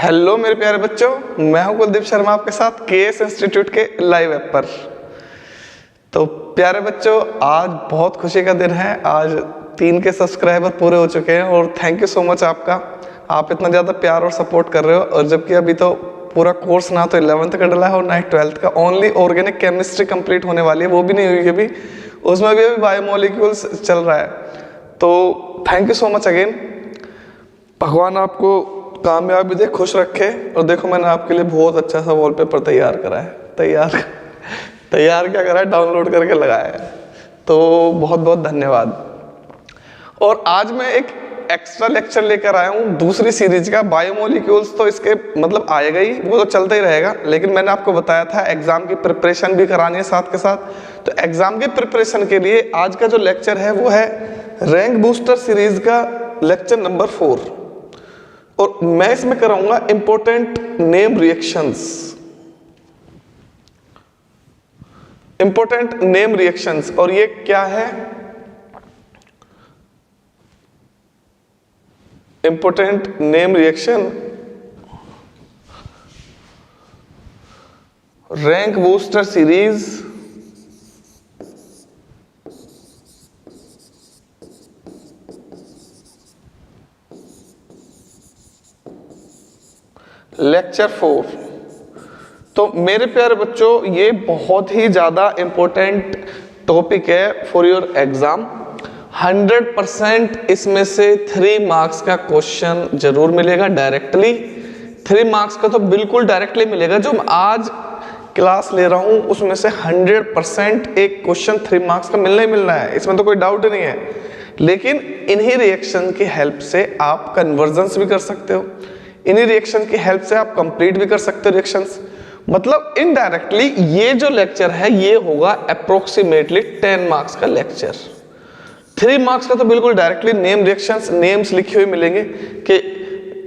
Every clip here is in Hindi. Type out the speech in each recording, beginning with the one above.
हेलो मेरे प्यारे बच्चों, मैं हूं कुलदीप शर्मा आपके साथ केएस इंस्टीट्यूट के लाइव ऐप पर। तो प्यारे बच्चों, आज बहुत खुशी का दिन है। आज 3 के सब्सक्राइबर पूरे हो चुके हैं और थैंक यू सो मच आपका। आप इतना ज़्यादा प्यार और सपोर्ट कर रहे हो। और जबकि अभी तो पूरा कोर्स ना तो 11th का डला है और ना ही 12th का, ओनली ऑर्गेनिक केमिस्ट्री कंप्लीट होने वाली है, वो भी नहीं हुई अभी। उसमें भी अभी बायोमोलिक्यूल्स चल रहा है। तो thank you so much again. भगवान आपको कामयाबी दे, खुश रखे। और देखो, मैंने आपके लिए बहुत अच्छा सा वॉलपेपर तैयार करा है। तैयार क्या करा है, डाउनलोड करके लगाया है। तो बहुत बहुत धन्यवाद। और आज मैं एक एक्स्ट्रा लेक्चर लेकर आया हूँ दूसरी सीरीज का, बायोमोलिक्यूल्स। तो इसके मतलब आएगा ही, वो तो चलता ही रहेगा। लेकिन मैंने आपको बताया था एग्जाम की प्रिपरेशन भी करानी है साथ के साथ। तो एग्जाम की प्रिपरेशन के लिए आज का जो लेक्चर है वो है रैंक बूस्टर सीरीज का लेक्चर नंबर 4। और मैं इसमें कराऊंगा important name reactions. Important name reactions, और ये क्या है? Important name reaction rank booster series lecture 4। तो मेरे प्यारे बच्चों, ये बहुत ही ज़्यादा इम्पोर्टेंट टॉपिक है फॉर योर एग्जाम। 100% इसमें से 3 मार्क्स का क्वेश्चन जरूर मिलेगा डायरेक्टली। 3 मार्क्स का तो बिल्कुल डायरेक्टली मिलेगा। जो मैं आज क्लास ले रहा हूँ उसमें से 100% एक क्वेश्चन 3 मार्क्स का मिलना ही मिलना है, इसमें तो कोई डाउट नहीं है। लेकिन इन्हीं रिएक्शन की हेल्प से आप कन्वर्जन्स भी कर सकते हो। इन्हीं रिएक्शन की हेल्प से आप कंप्लीट भी कर सकते हो रिएक्शंस। मतलब इनडायरेक्टली ये जो लेक्चर है ये होगा अप्रोक्सीमेटली 10 मार्क्स का लेक्चर। 3 मार्क्स का तो बिल्कुल डायरेक्टली नेम रिएक्शंस, नेम्स लिखे हुए मिलेंगे कि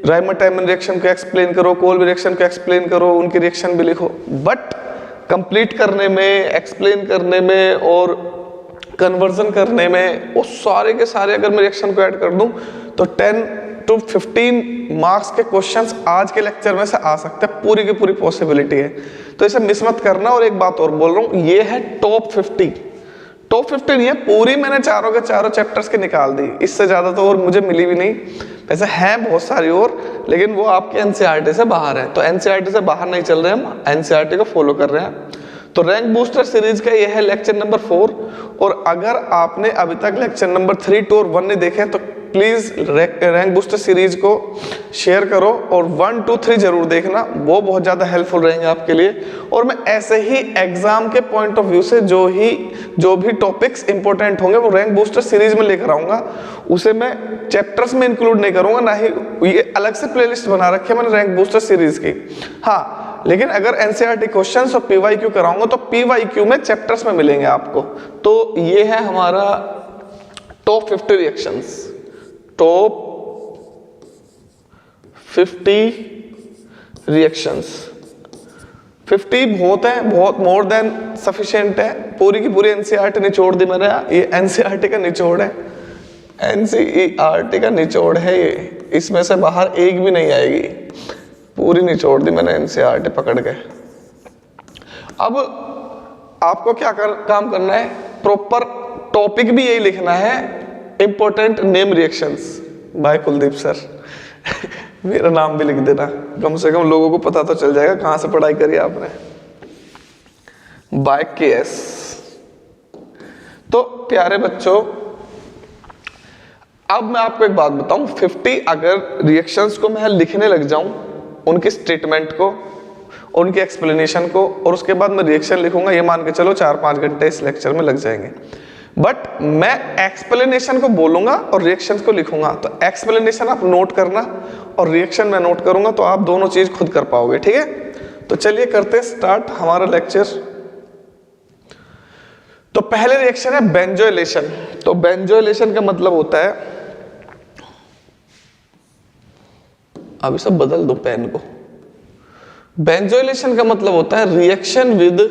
राइमर-टाइमन रिएक्शन को एक्सप्लेन करो, कोल्ब रिएक्शन को एक्सप्लेन करो, उनकी रिएक्शन भी लिखो। बट कंप्लीट करने में, एक्सप्लेन करने में और कन्वर्जन करने में, वो सारे के सारे अगर मैं रिएक्शन को ऐड कर दूं तो 10 to 15 मार्क्स के क्वेश्चंस आज के लेक्चर में से आ सकते हैं। पूरी की पूरी पॉसिबिलिटी है, तो इसे मिस मत करना। और एक बात और बोल रहा हूँ, ये है टॉप 50। टॉप 50 नहीं है, पूरी मैंने चारों के चारों चैप्टर्स के निकाल दी। इससे ज्यादा तो और मुझे मिली भी नहीं। वैसे हैं बहुत सारी और, लेकिन वो आपके एनसीईआरटी से बाहर है। तो एनसीईआरटी से बाहर नहीं चल रहे, हम एनसीईआरटी को फॉलो कर रहे हैं। तो रैंक बूस्टर सीरीज का ये है लेक्चर नंबर 4। और अगर आपने अभी तक लेक्चर नंबर 3, 2 और 1 नहीं देखे तो प्लीज रैंक बूस्टर सीरीज को शेयर करो और 1, 2, 3 जरूर देखना, वो बहुत ज्यादा हेल्पफुल रहेंगे आपके लिए। और मैं ऐसे ही एग्जाम के पॉइंट ऑफ व्यू से जो भी टॉपिक्स इंपॉर्टेंट होंगे वो रैंक बूस्टर सीरीज में लेकर आऊंगा। उसे मैं चैप्टर्स में इंक्लूड नहीं करूंगा, ना ही ये अलग से प्लेलिस्ट बना रखी है मैंने रैंक बूस्टर सीरीज की। हाँ, लेकिन अगर एनसीईआरटी क्वेश्चंस और पीवाईक्यू कराऊंगा तो पीवाईक्यू में चैप्टर्स में मिलेंगे आपको। तो ये है हमारा टॉप 50 रिएक्शंस। Top 50 reactions. 50 बहुत है, बहुत मोर देन सफिशिएंट है। पूरी की पूरी एनसीईआरटी निचोड़ दी मैंने। ये एनसीईआरटी का निचोड़ है, एनसीईआरटी का निचोड़ है ये। इसमें से बाहर एक भी नहीं आएगी, पूरी निचोड़ दी मैंने एनसीईआरटी पकड़ के। अब आपको क्या काम करना है, प्रॉपर टॉपिक भी यही लिखना है, important name reactions by Kuldeep sir. मेरा नाम भी लिख देना, कम से कम लोगों को पता तो चल जाएगा कहां से पढ़ाई करी आपने। By KS. तो प्यारे बच्चों, अब मैं आपको एक बात बताऊं, 50 अगर रिएक्शंस को मैं लिखने लग जाऊं, उनकी स्टेटमेंट को, उनकी एक्सप्लेनेशन को, और उसके बाद मैं रिएक्शन लिखूंगा, ये मान के चलो 4-5 घंटे इस लेक्चर में लग जाएंगे। बट मैं एक्सप्लेनेशन को बोलूंगा और रिएक्शन को लिखूंगा। तो एक्सप्लेनेशन आप नोट करना और रिएक्शन मैं नोट करूंगा, तो आप दोनों चीज खुद कर पाओगे। ठीक है, तो चलिए करते स्टार्ट हमारा लेक्चर। तो पहले रिएक्शन है बेंजोइलेशन। तो बेंजोइलेशन का मतलब होता है, अभी सब बदल दो पेन को। बेंजोइलेशन का मतलब होता है reaction with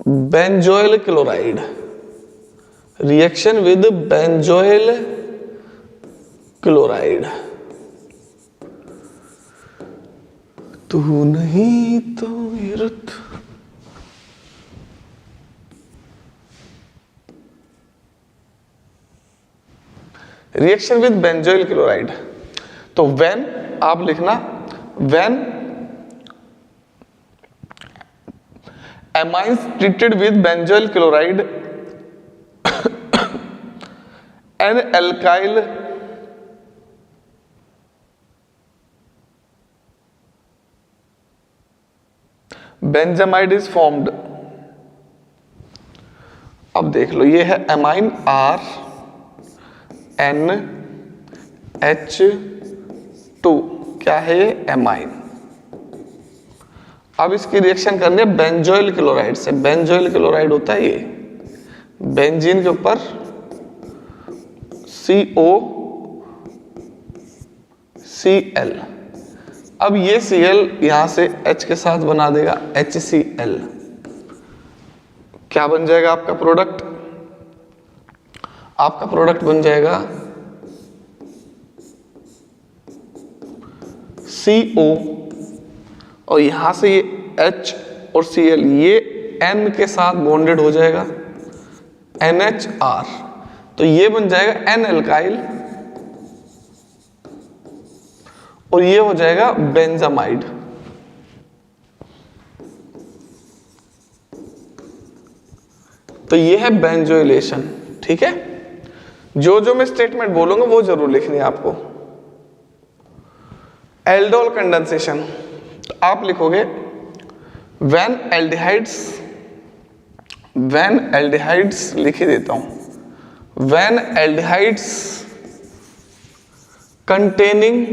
benzoyl chloride. Reaction with benzoyl chloride. तू नहीं तो ये रुत। रिएक्शन विद बेंजोइल क्लोराइड, तो व्हेन आप लिखना, when amines treated with benzoyl chloride an alkyl benzamide is formed। अब देख लो, ये है एमाइन RNH2, क्या है ये? एमाइन। अब इसकी रिएक्शन करनी है बेंजोइल क्लोराइड से। बेंजोइल क्लोराइड होता है ये, बेंजीन के ऊपर COCl। अब ये Cl यहां से H के साथ बना देगा HCl। क्या बन जाएगा आपका प्रोडक्ट? आपका प्रोडक्ट बन जाएगा CO, और यहां से ये H और Cl ये N के साथ बॉन्डेड हो जाएगा NHR, तो ये बन जाएगा N एल्काइल और ये हो जाएगा बेंजामाइड। तो ये है बेंजोइलेशन। ठीक है, जो जो मैं स्टेटमेंट बोलूंगा वो जरूर लिखनी है आपको। एल्डोल कंडेंसेशन, तो आप लिखोगे व्हेन एल्डिहाइड्स लिख ही देता हूं, when aldehydes containing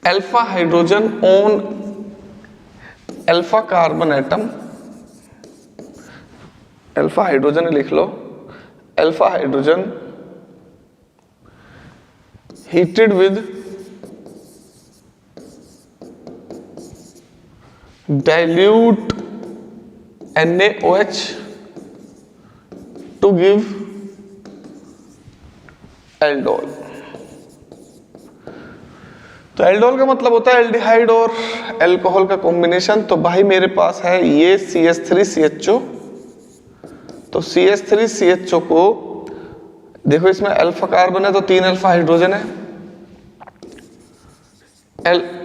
alpha hydrogen on alpha carbon atom, alpha hydrogen लिख लो, alpha hydrogen heated with dilute NaOH to give aldol. तो एल्डोल का मतलब होता है एल्डिहाइड और अल्कोहल का कॉम्बिनेशन। तो भाई मेरे पास है ये CH3CHO, तो CH3CHO को देखो, इसमें अल्फा कार्बन है तो 3 अल्फा हाइड्रोजन है।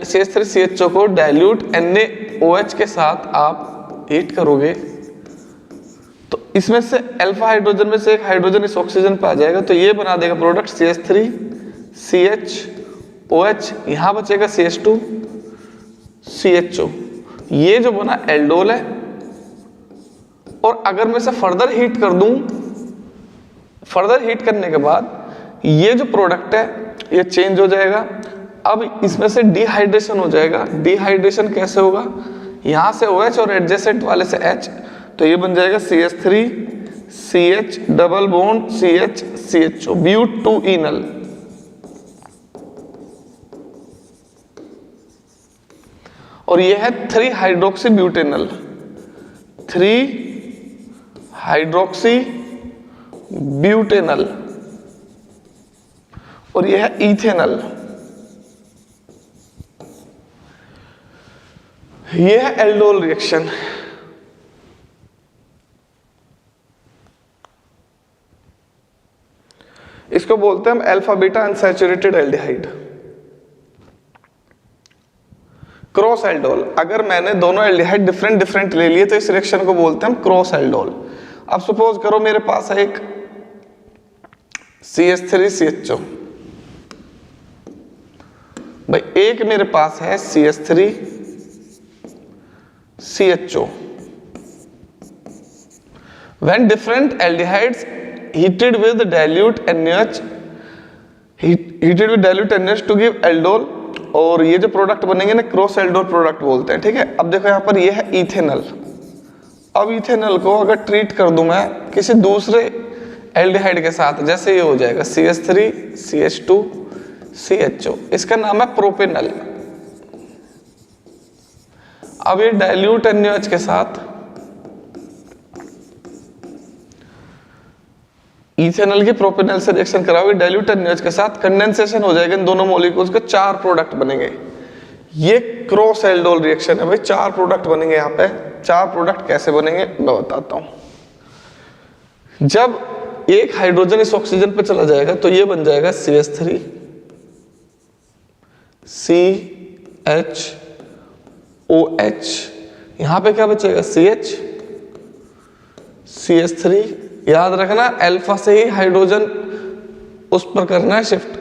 CH3CHO को डाइल्यूट NaOH के साथ आप हीट करोगे तो इसमें से अल्फा हाइड्रोजन में से एक हाइड्रोजन इस ऑक्सीजन पे आ जाएगा, तो ये बना देगा प्रोडक्ट CH3CHOH, यहां बचेगा CH2CHO। ये जो बना एल्डोल है। और अगर मैं इसे फर्दर हीट कर दूं, फर्दर हीट करने के बाद ये जो प्रोडक्ट है ये चेंज हो जाएगा। अब इसमें से डिहाइड्रेशन हो जाएगा। डिहाइड्रेशन कैसे होगा? यहां से OH और एडजेसेंट वाले से H, तो ये बन जाएगा CH3CH डबल बॉन्ड CH ब्यूट-2-ईनल। और ये है 3 हाइड्रोक्सी ब्यूटेनल, 3 हाइड्रोक्सी ब्यूटेनल, और यह है इथेनल। यह है एल्डोल रिएक्शन। इसको बोलते हैं हम alpha beta unsaturated aldehyde. Cross aldol, अगर मैंने दोनों एल्डिहाइड डिफरेंट ले लिए तो इस रिएक्शन को बोलते हैं हम क्रॉस एल्डोल। अब सपोज करो मेरे पास है एक CH3CHO, भाई एक मेरे पास है CH3CHO। When different aldehydes heated with dilute NaOH to give aldol, और ये जो प्रोडक्ट बनेंगे ना क्रॉस एल्डोल प्रोडक्ट बोलते हैं। ठीक है, अब देखो यहाँ पर ये है इथेनल। अब इथेनल को अगर ट्रीट कर दूं मैं किसी दूसरे एल्डिहाइड के साथ, जैसे ये हो जाएगा CH3CH2CHO, इसका नाम है प्रोपेनल। अब ये डाइल्यूट NaOH के साथ इथेनॉल की प्रोपेनॉल से रिएक्शन कराओगे डाइल्यूट NaOH के साथ, कंडेंसेशन हो जाएगा, इन दोनों मॉलिक्यूल्स के 4 प्रोडक्ट बनेंगे। ये क्रॉस एल्डोल रिएक्शन है भाई, 4 प्रोडक्ट बनेंगे यहाँ पे। 4 प्रोडक्ट कैसे बनेंगे मैं बताता हूं। जब एक हाइड्रोजन इस ऑक्सीजन पे चला जाएगा तो ये बन जाएगा CH3 CHOH, यहां पे क्या बचेगा CH3। याद रखना अल्फा से ही हाइड्रोजन उस पर करना है शिफ्ट,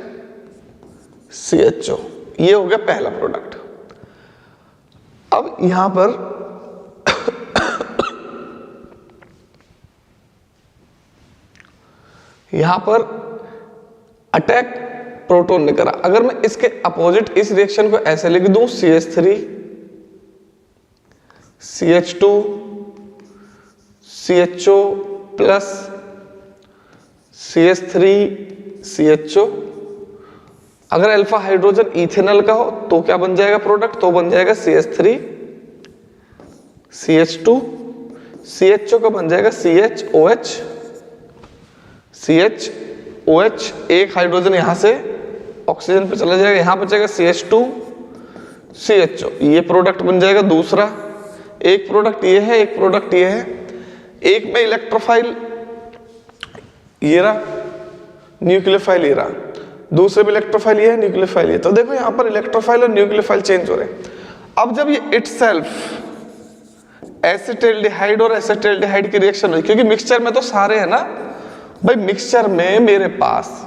CHO। ये हो गया पहला प्रोडक्ट। अब यहां पर अटैक प्रोटॉन ने करा। अगर मैं इसके अपोजिट इस रिएक्शन को ऐसे लिख दूं, CH3 CH2 CHO plus CH3 CHO। अगर अल्फा हाइड्रोजन इथेनॉल का हो तो क्या बन जाएगा प्रोडक्ट, तो बन जाएगा CH3 CH2, CHO का बन जाएगा CHOH। एक हाइड्रोजन यहां से ऑक्सीजन पे चला जाएगा, यहां बचेगा CH2 CHO। ये प्रोडक्ट बन जाएगा दूसरा। एक प्रोडक्ट ये है, एक प्रोडक्ट ये है। एक में इलेक्ट्रोफाइल ये रहा, न्यूक्लियोफाइल ये रहा, दूसरे में इलेक्ट्रोफाइल ये है, न्यूक्लियोफाइल ये। तो देखो यहां पर इलेक्ट्रोफाइल और न्यूक्लियोफाइल चेंज हो रहे हैं। अब जब ये इटसेल्फ एसिटाल्डिहाइड और एसिटाल्डिहाइड की रिएक्शन हुई, क्योंकि मिक्सचर में तो सारे हैं ना भाई, मिक्सचर में मेरे पास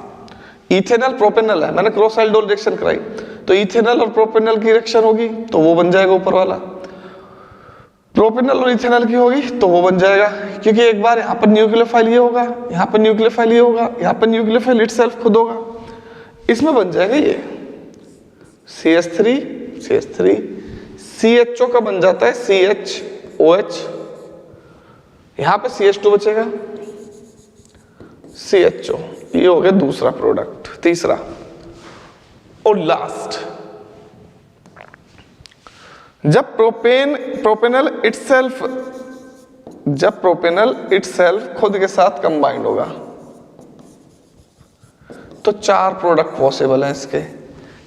इथेनॉल प्रोपेनॉल है, मैंने क्रॉस एल्डोल रिएक्शन कराई, तो इथेनॉल और प्रोपेनॉल की रिएक्शन होगी तो वो बन जाएगा ऊपर वाला। प्रोपेनॉल और इथेनॉल की होगी तो वो बन जाएगा, क्योंकि एक बार यहाँ पर न्यूक्लियोफाइल ये होगा, यहाँ पर न्यूक्लियोफाइल ये होगा, यहाँ पर न्यूक्लियोफाइल इटसेल्फ खुद होगा, इसमें बन जाएगा ये CH3 CHO का बन जाता है CHOH, यहाँ पे CH2 बचेगा CHO। ये हो गया दूसरा प्रोडक्ट। तीसरा और लास्ट, जब प्रोपेनॉल इटसेल्फ खुद के साथ कंबाइंड होगा तो 4 प्रोडक्ट पॉसिबल है इसके।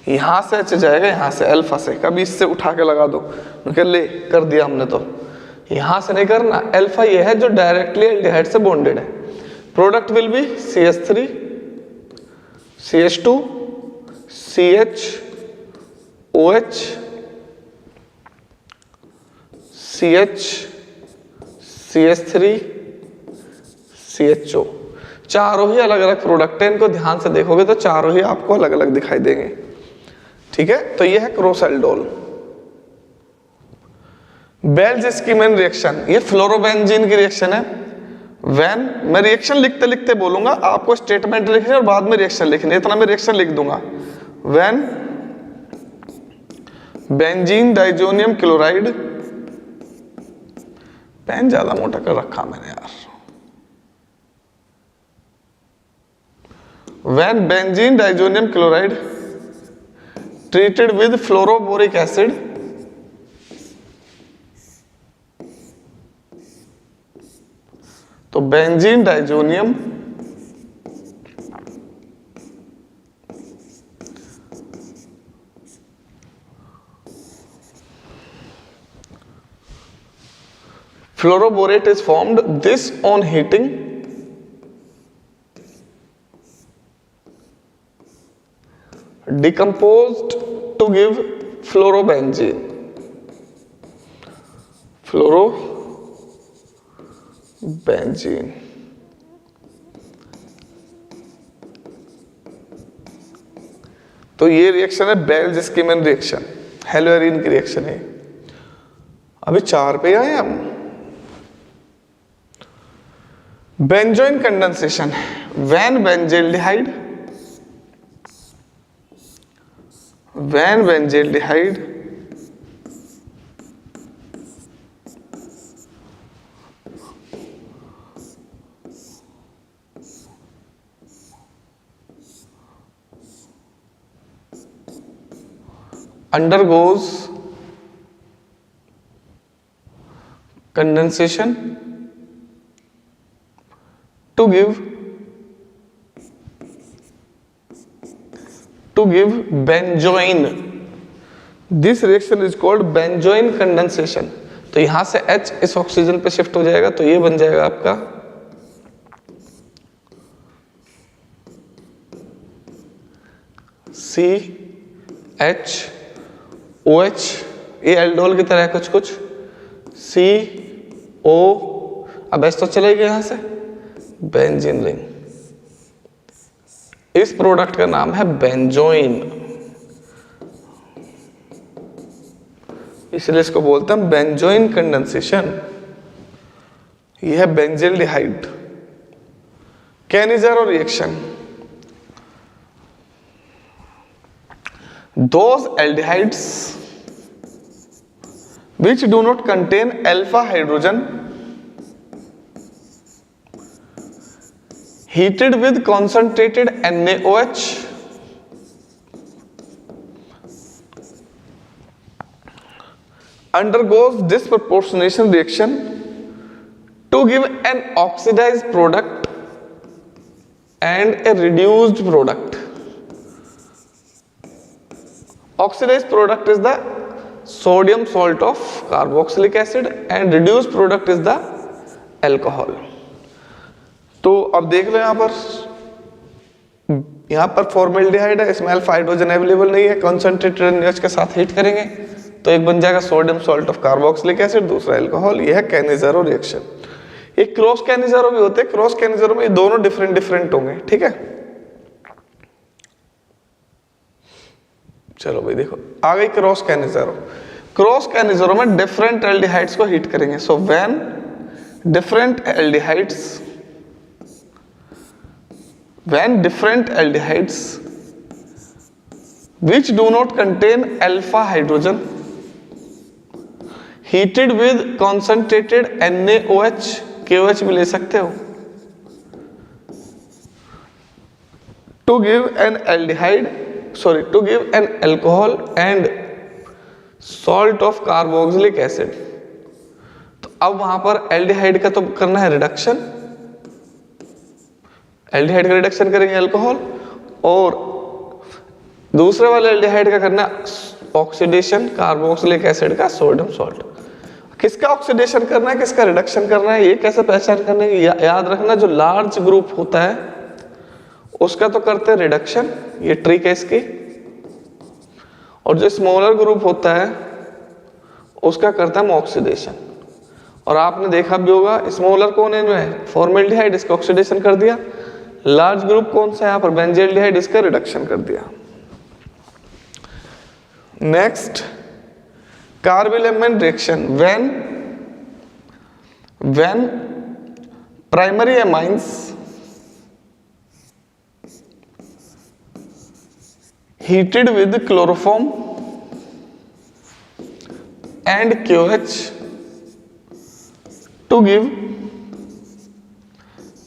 यहां से H जाएगा, यहां से अल्फा से, कभी इससे उठा के लगा दो, ले कर दिया हमने, तो यहां से नहीं करना। अल्फा ये है जो डायरेक्टली एल्डिहाइड से बॉन्डेड है। Product will be CH3 CH2 CHOH CH3 CHO। चारों ही अलग अलग प्रोडक्ट है, इनको ध्यान से देखोगे तो चारों ही आपको अलग अलग दिखाई देंगे। ठीक है, तो ये है क्रॉस एल्डोल। बेल्ज-स्कीमैन रिएक्शन, ये फ्लोरोबेंजीन की रिएक्शन है। व्हेन, मैं रिएक्शन लिखते लिखते बोलूंगा, आपको स्टेटमेंट लिखनी है और बाद में रिएक्शन लिखनी है, इतना मैं रिएक्शन लिख दूंगा। When benzene diazonium chloride, pen ज्यादा मोटा कर रखा मैंने यार। When benzene diazonium chloride treated with fluoroboric acid, तो benzene diazonium fluoroborate is formed. This on heating decomposed to give fluorobenzene. Fluorobenzene. तो ये रिएक्शन है बेल्ज-स्कीमैन रिएक्शन, हेलोएरिन की रिएक्शन है। अभी 4 पे आए हम। Benzoin condensation, when benzaldehyde undergoes condensation to give to give benzoin. This reaction is called benzoin condensation. तो यहां से H इस ऑक्सीजन पे शिफ्ट हो जाएगा, तो ये बन जाएगा आपका CHOH, ये एल्डोल की तरह है कुछ कुछ, CO, अब एस तो चलेगा यहां से, बेंजीन रिंग। इस प्रोडक्ट का नाम है बेंजोइन, इसलिए इसको बोलते हैं बेंजोइन कंडेंसेशन। यह है benzaldehyde. Cannizzaro reaction, those aldehydes which do not contain alpha hydrogen heated with concentrated NaOH undergoes disproportionation reaction to give an oxidized product and a reduced product. Oxidized product is the sodium salt of carboxylic acid and reduced product is the alcohol. तो अब देख लो यहाँ पर फॉर्मेल्डिहाइड है, इसमें अल्फा हाइड्रोजन अवेलेबल नहीं है, कंसंट्रेटेड NaOH के साथ हीट करेंगे तो एक बन जाएगा sodium salt of carboxylic acid, दूसरा अल्कोहल। यह है कैनिज़ारो रिएक्शन। एक क्रॉस कैनिज़ारो भी होते हैं, क्रॉस कैनिज़ारो में ये दोनों डिफरेंट होंगे, ठीक है। चलो भाई देखो आ गई क्रॉस कैनिज़ारो। क्रॉस कैनिज़ारो में डिफरेंट एल्डिहाइड्स को हीट करेंगे। So when different aldehydes which do not contain alpha hydrogen heated with concentrated NaOH, KOH भी ले सकते हो, to give an alcohol and salt of carboxylic acid। तो अब वहां पर एल्डिहाइड का तो करना है रिडक्शन, एल्डिहाइड का रिडक्शन करेंगे अल्कोहल, और दूसरे वाले एल्डिहाइड का करना ऑक्सीडेशन कार्बोक्सिलिक एसिड का सोडियम सॉल्ट। किसका ऑक्सीडेशन करना है, किसका रिडक्शन करना है, ये कैसे पहचान करने की, याद रखना जो लार्ज ग्रुप होता है उसका तो करते हैं रिडक्शन, ये ट्रिक है इसकी, और जो स्मॉलर ग्रुप होता है उसका करता है ऑक्सीडेशन। और आपने देखा भी होगा स्मॉलर कौन है, फॉर्मेल्डिहाइड, इसका ऑक्सीडेशन कर दिया। लार्ज ग्रुप कौन सा है यहाँ पर, बेंजील्डिहाइड, इसका रिडक्शन कर दिया। Next carbyl-amine reaction, when primary amines heated with chloroform and KOH to give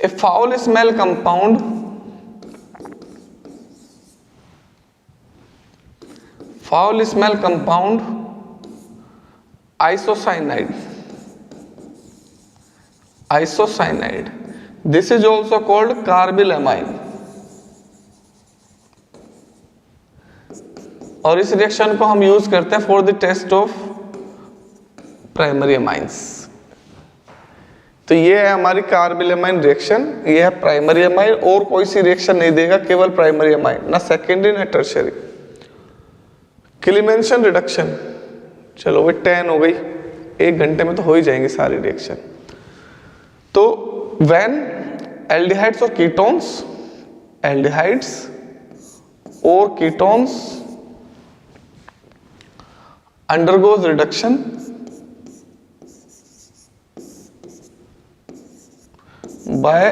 a foul smell compound isocyanide. This is also called carbylamine. और इस रिएक्शन को हम यूज करते हैं for the test of primary amines. तो ये है हमारी कार्बिल-एमाइन रिएक्शन, ये है प्राइमरी अमाइन, और कोई सी रिएक्शन नहीं देगा, केवल प्राइमरी अमाइन, ना सेकेंडरी ना टर्शियरी। क्लीमेंशन रिडक्शन, चलो भाई 10 हो गई, 1 घंटे में तो हो ही जाएंगी सारी रिएक्शन। तो व्हेन एल्डिहाइड्स और ketones undergoes reduction by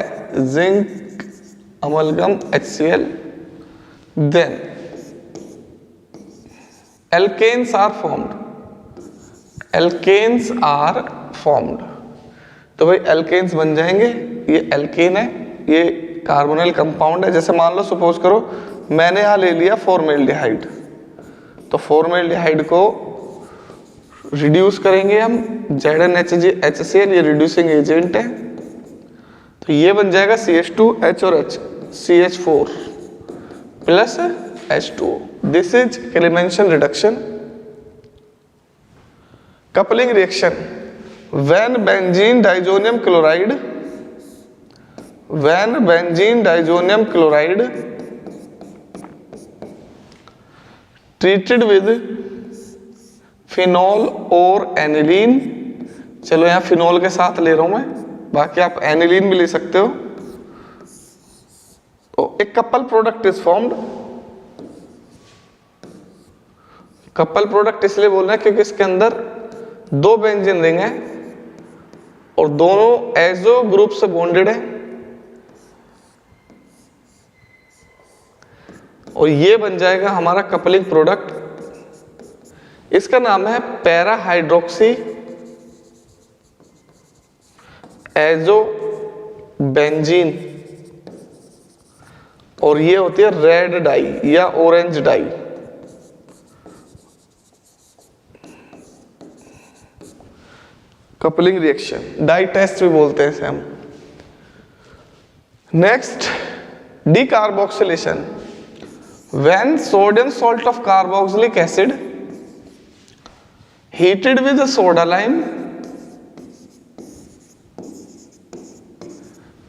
zinc amalgam HCl, then alkanes are formed। तो भाई एल्केन्स बन जाएंगे, ये एल्केन है, ये कार्बोनिल कंपाउंड है। जैसे मान लो सपोज करो मैंने यहां ले लिया फॉर्मेल्डिहाइड, तो फॉर्मेल्डिहाइड को रिड्यूस करेंगे हम ZnHCl, ये रिड्यूसिंग एजेंट है, तो ये बन जाएगा CH2H और H, CH4 plus H2O. This is Clemmensen reduction. Coupling reaction. When benzene diazonium chloride treated with phenol और aniline, चलो यहाँ फिनोल के साथ ले रहा हूं मैं, बाकी आप एनिलीन भी ले सकते हो, तो एक couple product is formed. Couple product इसलिए बोल रहे हैं क्योंकि इसके अंदर दो बेंजीन रिंग है और दोनों एजो ग्रुप से बॉन्डेड है, और ये बन जाएगा हमारा कपलिंग प्रोडक्ट। इसका नाम है पैरा हाइड्रोक्सी एजो बेंजीन, और ये होती है रेड डाई या orange dye. Coupling reaction, dye test भी बोलते हैं इसे हम। Next, decarboxylation. When sodium salt of carboxylic acid heated with soda lime,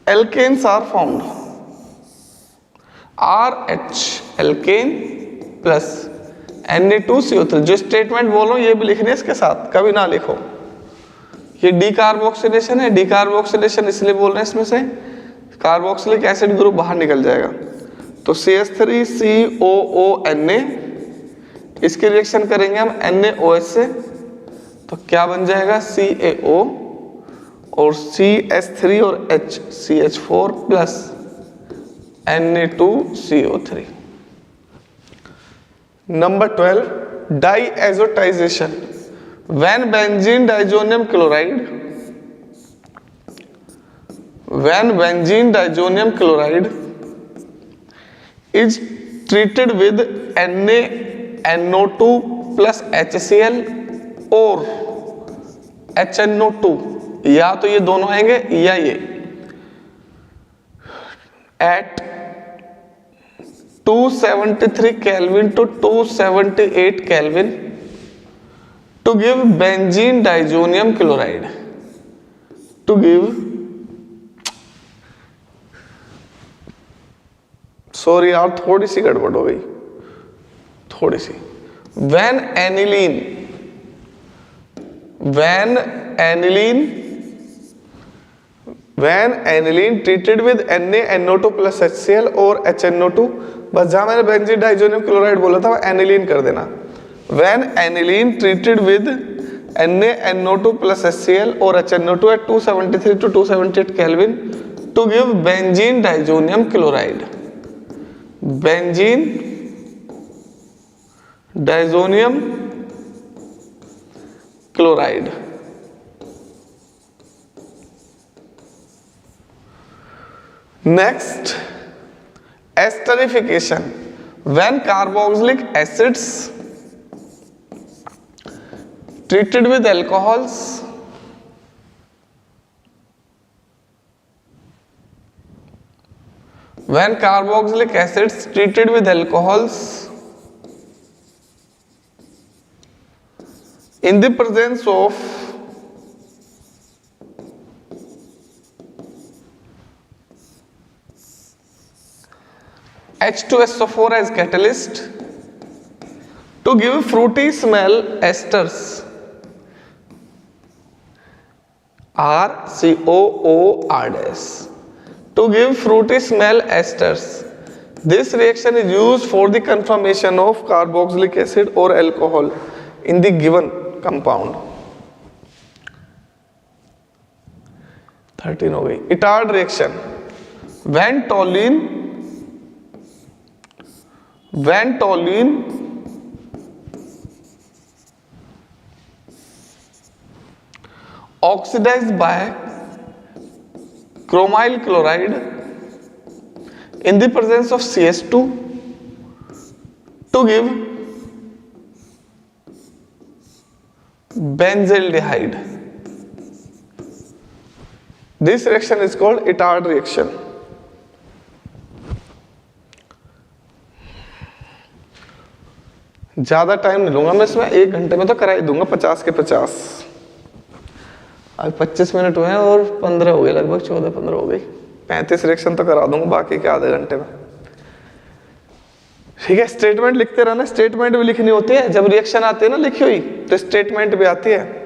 alkanes are formed. RH alkane plus Na2CO3। जो स्टेटमेंट बोलो ये भी लिखनी है इसके साथ, कभी ना लिखो। ये डीकार्बोक्सिलेशन है, डीकार्बोक्सिलेशन इसलिए बोल रहे हैं इसमें से कार्बोक्सिलिक एसिड ग्रुप बाहर निकल जाएगा, तो CH3COONA, इसके रिएक्शन करेंगे हम NaOH से, तो क्या बन जाएगा CaO और CH3 और H CH4 plus Na2CO3। Number 12, डाईएजोटाइजेशन। When benzene diazonium chloride is treated with NaNO2 plus HCl और HNO2, या तो ये दोनों आएंगे या ये, at 273 Kelvin to 278 Kelvin to give benzene diazonium chloride, to give, sorry यार थोड़ी सी गड़बड़ हो गई, थोड़ी सी। When aniline treated with NaNO2 plus HCl और HNO2, बस जहां मैंने बेंजीन डाइजोनियम क्लोराइड बोला था वो एनिलीन कर देना। When aniline treated with NaNO2 plus HCl और HNO2 at 273 to 278 Kelvin to give benzene diazonium chloride, benzene diazonium chloride। Next, esterification. When carboxylic acids treated with alcohols in the presence of H2SO4 as catalyst to give fruity smell esters RCOOR to give fruity smell esters. This reaction is used for the conformation of carboxylic acid or alcohol in the given compound। 13 हो गई। Itard reaction। When toluene oxidized by chromyl chloride in the presence of CH2 to give benzaldehyde. This reaction is called Itard reaction। ज़्यादा टाइम नहीं लूँगा मैं इसमें, 1 घंटे में तो करा ही दूंगा 50 के 50। अब 25 मिनट हुए हैं और 15 हो गए, लगभग 14-15 हो गई। 35 रिएक्शन तो करा दूंगा बाकी के आधे घंटे में। ठीक है, स्टेटमेंट लिखते रहना। स्टेटमेंट भी लिखनी होती है जब रिएक्शन आती है ना लिखी हुई, तो स्टेटमेंट भी आती है।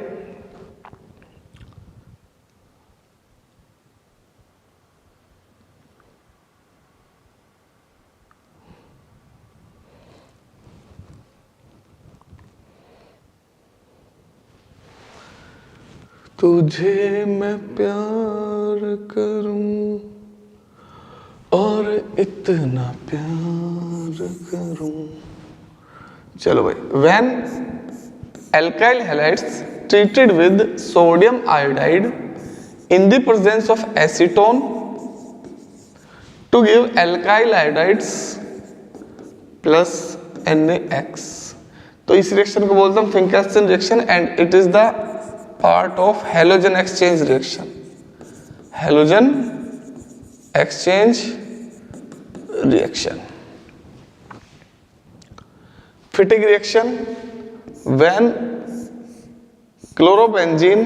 तुझे मैं प्यार करूं और इतना प्यार करूं। चलो भाई, when alkyl halides treated with sodium iodide in the presence of acetone to give alkyl iodides plus NaX, तो इस रिएक्शन को बोलते हैं Finkelstein reaction and it is the part of halogen exchange reaction. Halogen exchange reaction. Fittig reaction, when chlorobenzene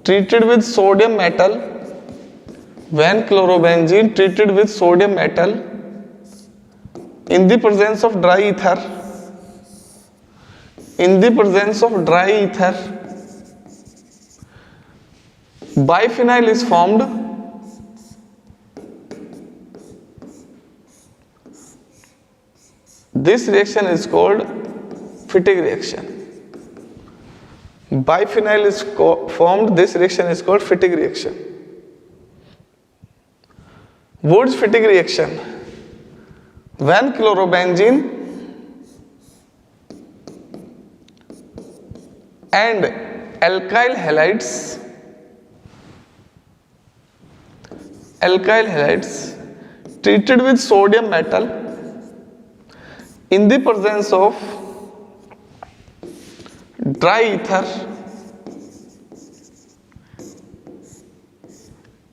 treated with sodium metal, when chlorobenzene treated with sodium metal in the presence of dry ether, in the presence of dry ether, biphenyl is formed. This reaction is called Fittig reaction. Biphenyl is formed. This reaction is called Fittig reaction. Wurtz-Fittig reaction. When chlorobenzene and alkyl halides treated with sodium metal in the presence of dry ether,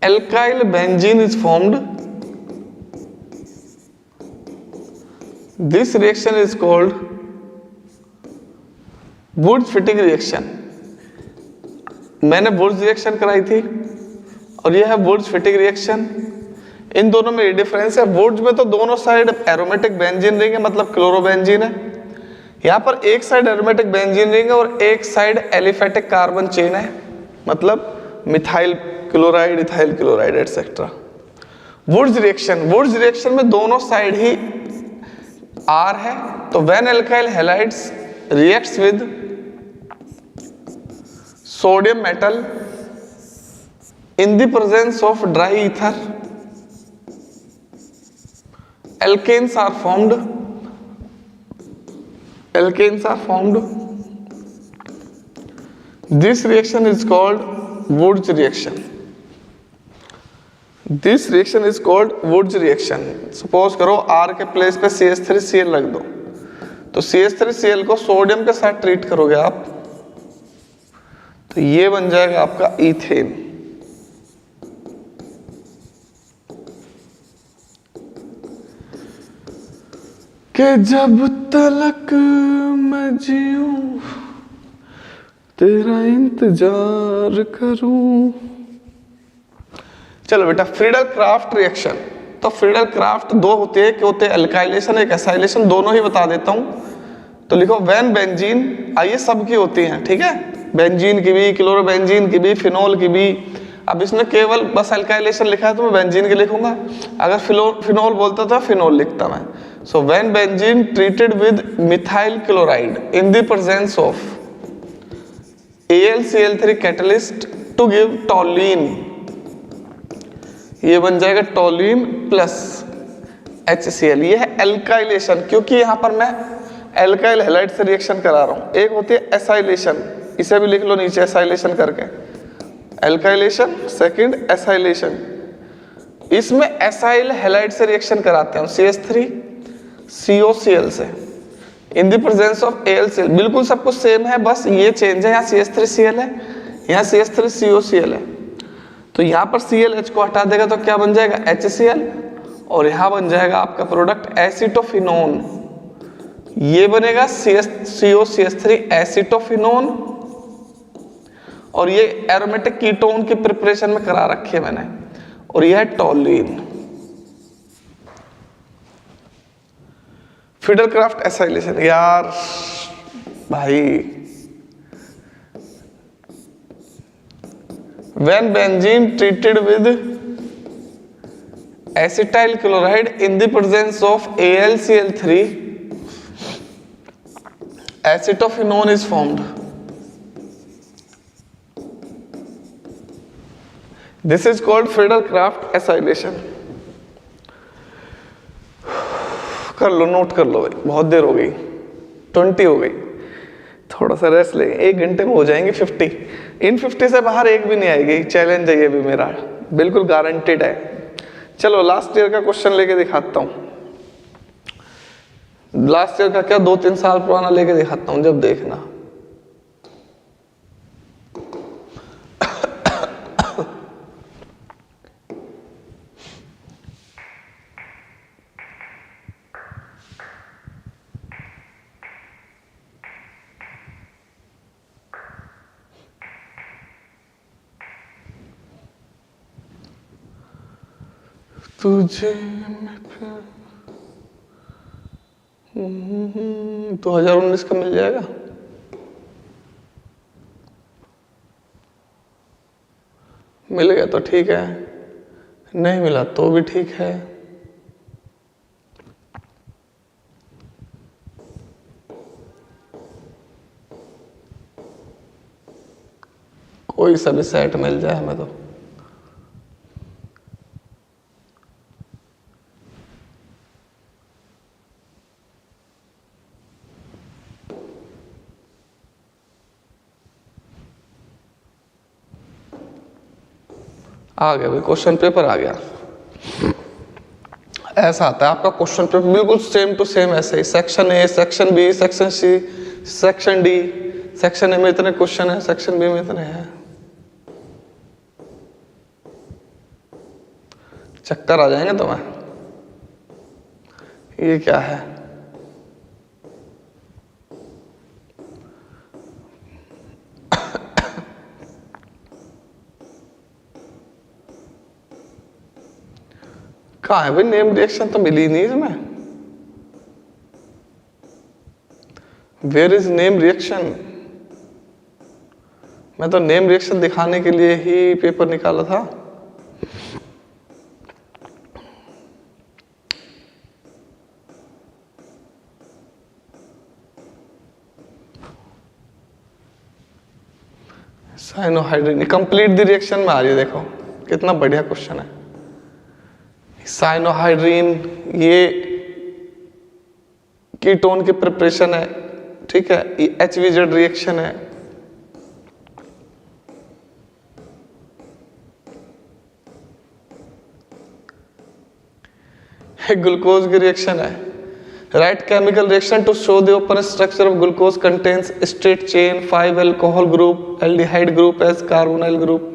alkyl benzene is formed. This reaction is called Wurtz-Fittig reaction. मैंने वुर्ट्ज रिएक्शन कराई थी और यह है वुर्ट्ज-Fittig रिएक्शन। इन दोनों में ये डिफरेंस है, वुर्ट्ज में तो दोनों साइड एरोमेटिक बेंजीन रिंग है, मतलब क्लोरोबेंजीन है। यहाँ पर एक साइड एरोमेटिक बेंजीन रिंग है और एक साइड एलिफेटिक कार्बन चेन है, मतलब methyl chloride, ethyl chloride etcetera. Wurtz reaction में दोनों साइड ही R है, तो when alkyl halides reacts with sodium metal in the presence of dry ether, alkanes are formed. This reaction is called Wurtz reaction. This reaction is called Wurtz reaction. Suppose करो R के प्लेस पे CH3Cl रख दो, तो CH3Cl को सोडियम के साथ ट्रीट करोगे आप, तो ये बन जाएगा आपका ईथेन। कि जब तलक मैं जीऊं तेरा इंतजार करूं। चलो बेटा, फ्रीडल-क्राफ्ट रिएक्शन। तो फ्रीडल-क्राफ्ट दो होते हैं, क्या होते हैं, एल्काइलेशन एक एसाइलेशन, दोनों ही बता देता हूं। तो लिखो व्हेन बेंजीन, आइए सबकी होती हैं, ठीक है, बेंजीन की भी, क्लोरोबेंजीन की भी, फिनोल की भी। अब इसमें केवल बस एल्काइलेशन लिखा है तो मैं बेंजीन की लिखूंगा, अगर फिनोल बोलता था फिनोल लिखता मैं। So when benzene treated with methyl chloride in the presence of AlCl3 catalyst to give toluene, ये बन जाएगा टॉलिन प्लस HCl। ये है एल्काइलेशन, क्योंकि यहां पर मैं एल्काइल हैलाइड से रिएक्शन करा रहा हूं। एक होती है एसाइलेशन, इसे भी लिख लो नीचे एसाइलेशन करके, एल्काइलेशन, सेकंड एसाइलेशन। इसमें एसाइल हैलाइड से रिएक्शन कराते हैं CH3COCl से इन द प्रेजेंस ऑफ AlCl। बिल्कुल सब कुछ सेम है, बस ये चेंज है, यहाँ CH3Cl है, यहाँ CH3COCl है। तो यहाँ पर ClH को हटा देगा तो क्या बन जाएगा HCl, और यहाँ बन जाएगा आपका प्रोडक्ट एसिटोफिनोन। ये बनेगा COCH3 एसिटोफिनोन, और ये एरोमेटिक कीटोन की प्रिपरेशन में करा रखी है मैंने, और यह है टोल्यूइन। फिडलक्राफ्ट एसाइलेशन यार भाई, when benzene treated with acetyl chloride in the presence of AlCl3, acetophenone is formed. This is called Friedel-Crafts acylation. कर लो, नोट कर लो भाई, बहुत देर हो गई, 20 हो गई, थोड़ा सा रेस्ट लेंगे, 1 घंटे में हो जाएंगे 50। इन 50 से बाहर एक भी नहीं आएगी, चैलेंज है ये भी मेरा, बिल्कुल गारंटेड है। चलो लास्ट ईयर का क्वेश्चन लेके दिखाता हूँ, लास्ट ईयर का क्या 2-3 साल पुराना लेके दिखाता हूँ, जब देखना। तुझे 2019 का मिल जाएगा, मिल गया तो ठीक है, नहीं मिला तो भी ठीक है। कोई सा भी सेट मिल जाए हमें तो। आ गया भाई, क्वेश्चन पेपर आ गया। ऐसा आता है आपका क्वेश्चन पेपर, बिल्कुल सेम टू सेम ऐसे ही, section A, section B, section C, section D. Section A में इतने क्वेश्चन है, सेक्शन बी में इतने हैं। चक्कर आ जाएंगे तुम्हें। ये क्या है? कहाँ है भाई नेम रिएक्शन? तो मिली नहीं इसमें। Where is name reaction? मैं तो नेम रिएक्शन दिखाने के लिए ही पेपर निकाला था। साइनोहाइड्रिन कंप्लीट द रिएक्शन में आ रही है, देखो कितना बढ़िया क्वेश्चन है। साइनोहाइड्रिन ये कीटोन की प्रिपरेशन है, ठीक है, ये HVZ रिएक्शन है। ग्लूकोज की रिएक्शन है। Write chemical reaction to show the open structure of glucose contains straight chain 5 alcohol group aldehyde group as carbonyl group.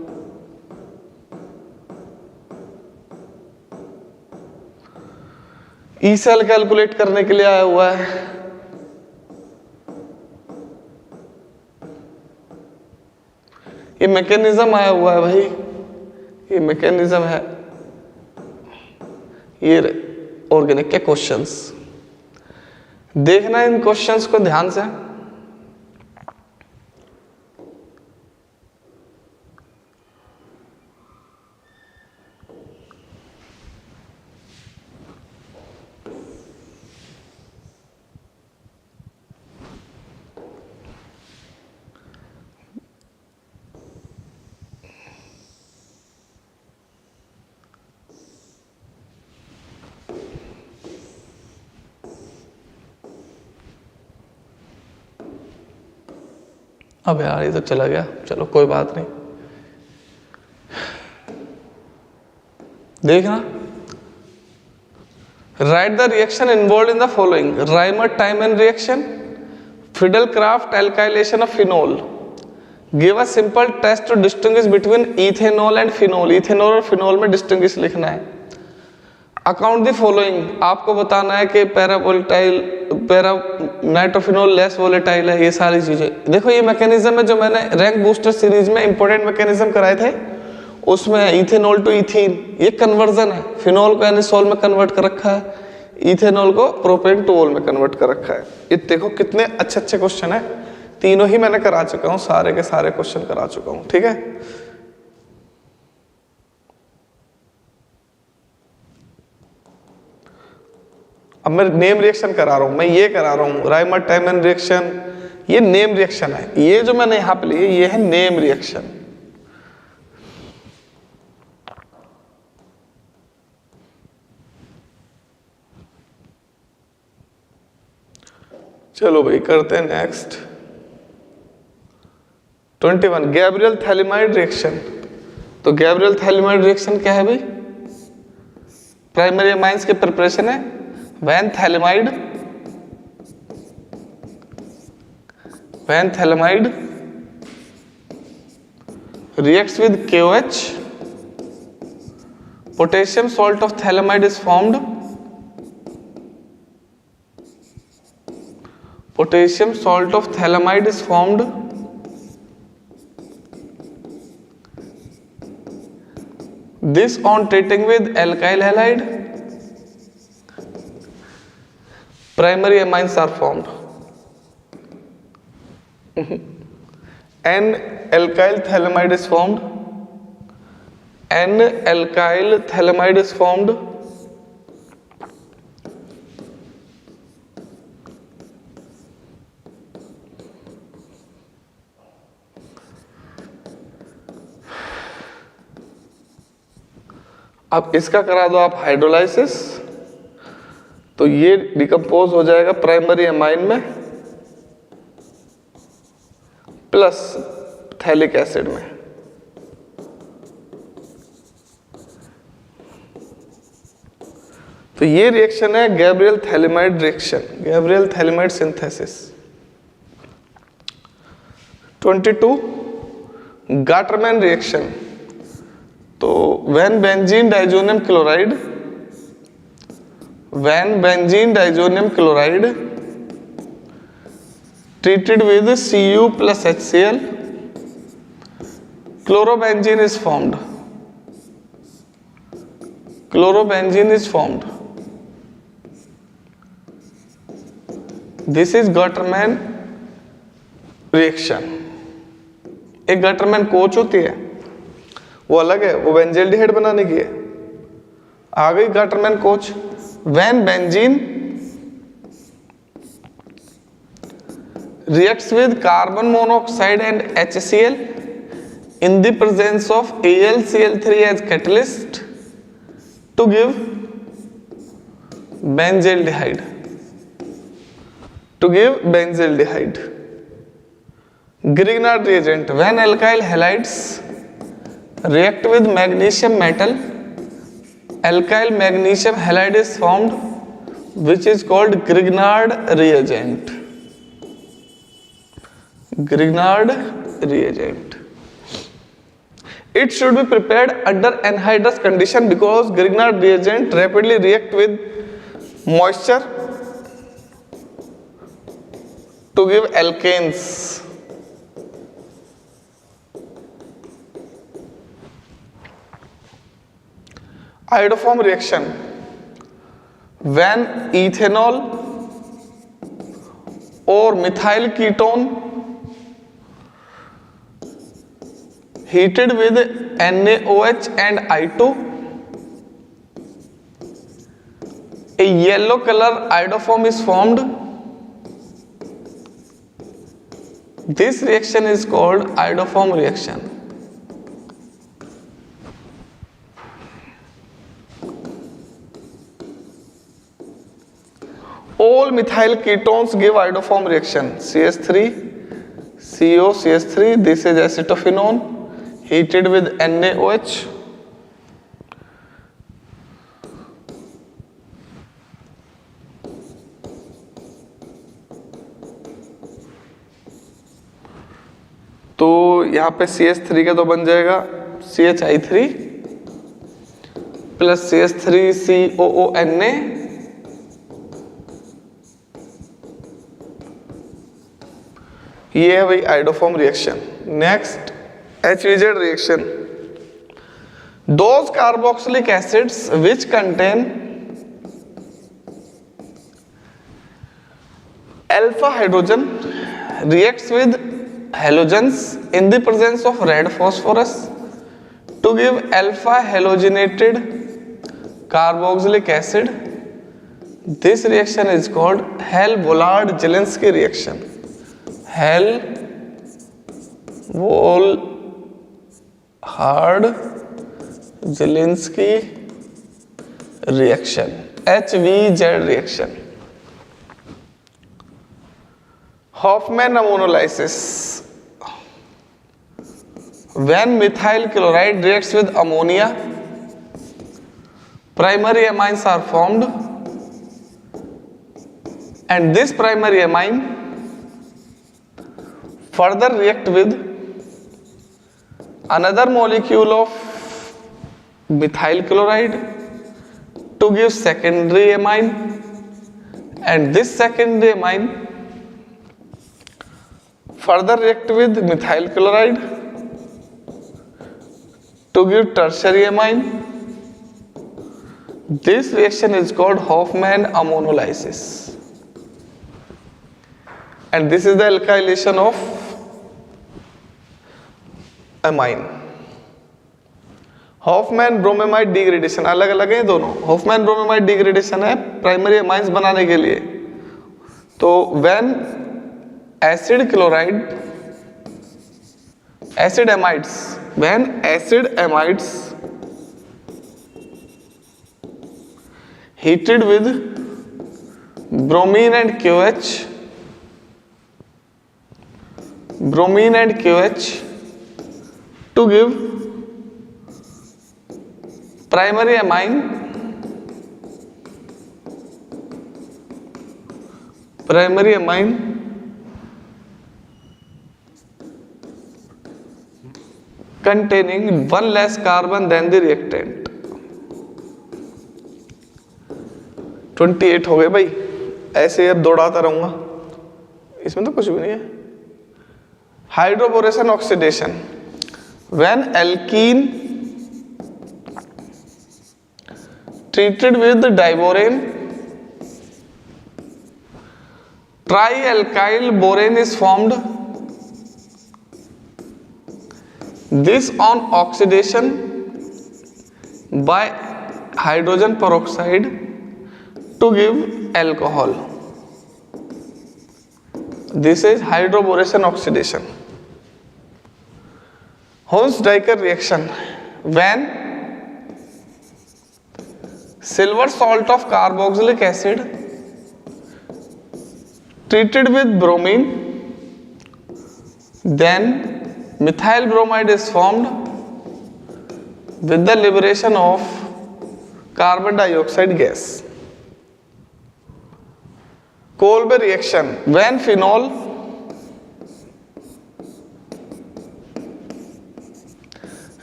E cell calculate करने के लिए आया हुआ है। ये मैकेनिज्म आया हुआ है भाई, ये मैकेनिज्म है। ये ऑर्गेनिक के क्वेश्चंस देखना, इन क्वेश्चंस को ध्यान से। अब यार ये तो चला गया, चलो कोई बात नहीं। देखना, write the reaction involve in the following: Reimer Tiemann reaction, Friedel Crafts alkylation of phenol. Give a simple test to distinguish between ethanol and phenol. Ethanol और फिनोल में डिस्टिंग्विश लिखना है। अकाउंट द फॉलोइंग, आपको बताना है कि पैरा नाइट्रोफिनोल लेस वोलेटाइल है, ये सारी चीजें। देखो ये मैकेनिज्म है जो मैंने रैंक बूस्टर सीरीज में इंपॉर्टेंट मैकेनिज्म कराए थे, उसमें इथेनॉल टू इथीन, ये कन्वर्जन है। फिनॉल को एनिसोल में कन्वर्ट कर रखा है, इथेनॉल को प्रोपेन टू ओल में कन्वर्ट कर रखा है। ये देखो कितने अच्छे अच्छे क्वेश्चन है, तीनों ही मैंने करा चुका हूं, सारे के सारे क्वेश्चन करा चुका हूं, ठीक है। अब मैं नेम रिएक्शन करा रहा हूं, मैं ये करा रहा हूं राइमर टाइमन रिएक्शन, ये नेम रिएक्शन है। ये जो मैंने यहां पे लिए ये है नेम रिएक्शन। चलो भाई करते हैं नेक्स्ट 21 गैब्रियल थैलिमाइड रिएक्शन। तो गैब्रियल थैलिमाइड रिएक्शन क्या है भाई? प्राइमरी अमाइंस के प्रिपरेशन है। When phthalimide reacts with KOH, potassium salt of thaliamide is formed. Potassium salt of thaliamide is formed. This on treating with alkyl halide, primary amines are formed. N-alkyl thalamide is formed. N-alkyl thalamide is formed. अब इसका करा दो आप हाइड्रोलाइसिस, तो ये डिकम्पोज हो जाएगा प्राइमरी अमाइन में प्लस थैलिक एसिड में। तो ये रिएक्शन है Gabriel phthalimide reaction, Gabriel phthalimide synthesis. 22 Gattermann reaction. तो when benzene diazonium chloride treated with Cu plus HCl, chlorobenzene is formed. This is Gattermann reaction। एक गटरमैन कोच होती है, वो अलग है, वो बेंजल्डिहाइड बनाने की है। आ गई Gattermann coach. When benzene reacts with carbon monoxide and HCl in the presence of AlCl3 as catalyst to give benzaldehyde. Grignard reagent. When alkyl halides react with magnesium metal, alkyl magnesium halide is formed, which is called Grignard reagent. It should be prepared under anhydrous condition because Grignard reagent rapidly react with moisture to give alkanes. Iodoform reaction. When ethanol or methyl ketone heated with NaOH and I2, a yellow color iodoform is formed. This reaction is called iodoform reaction. All methyl ketones give iodoform reaction. CH3, CO, CH3, this is acetophenone heated with NaOH. तो यहाँ पे CH3 का तो बन जाएगा CHI3 प्लस CH3COONA ये है भाई iodoform reaction. Next HVZ reaction, those carboxylic acids which contain alpha hydrogen reacts with halogens in the presence of red phosphorus to give alpha halogenated carboxylic acid. This reaction is called Hell-Vollard-Zielinski reaction. Hell-Vollard-Zielinski reaction, HVZ reaction. Hoffman ammonolysis, when methyl chloride reacts with ammonia, primary amines are formed, and this primary amine further react with another molecule of methyl chloride to give secondary amine, and this secondary amine further react with methyl chloride to give tertiary amine. This reaction is called Hoffman ammonolysis, and this is the alkylation of amine. Hoffman bromamide degradation, अलग अलग है दोनों। Hoffman bromamide degradation है प्राइमरी अमाइंस बनाने के लिए। तो when acid chloride, acid amides, when acid amides heated with bromine and QH, to give primary amine, containing one less carbon than the reactant। 28 हो गए भाई, ऐसे अब दौड़ाता रहूंगा, इसमें तो कुछ भी नहीं है। Hydroboration oxidation, when alkene treated with diborane, trialkyl borane is formed. This on oxidation by hydrogen peroxide to give alcohol. This is hydroboration oxidation. Hunsdijker reaction, when silver salt of carboxylic acid treated with bromine, then methyl bromide is formed with the liberation of carbon dioxide gas. Kolbe reaction, when phenol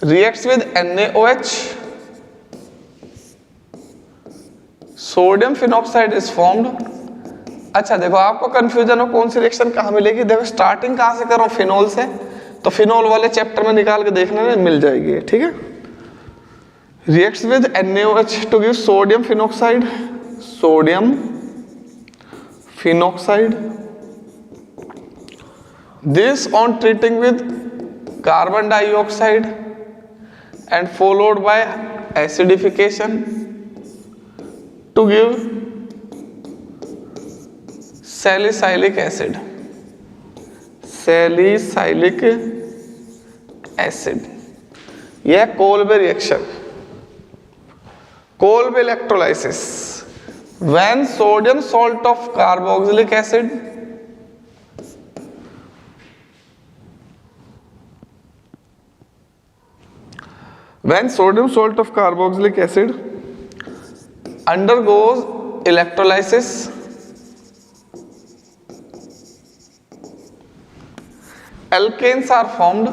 reacts with NaOH, sodium phenoxide is formed. अच्छा देखो, आपको कंफ्यूजन हो कौन सी रिएक्शन कहाँ मिलेगी, देखो स्टार्टिंग कहाँ से कर रहा हूँ, फिनॉल से, तो फिनॉल वाले चैप्टर में निकाल के देखने में मिल जाएगी, ठीक है। Reacts with NaOH to give sodium phenoxide, this on treating with carbon dioxide and followed by acidification to give salicylic acid, यह Kolbe reaction. Kolbe electrolysis, when sodium salt of carboxylic acid undergoes electrolysis, alkanes are formed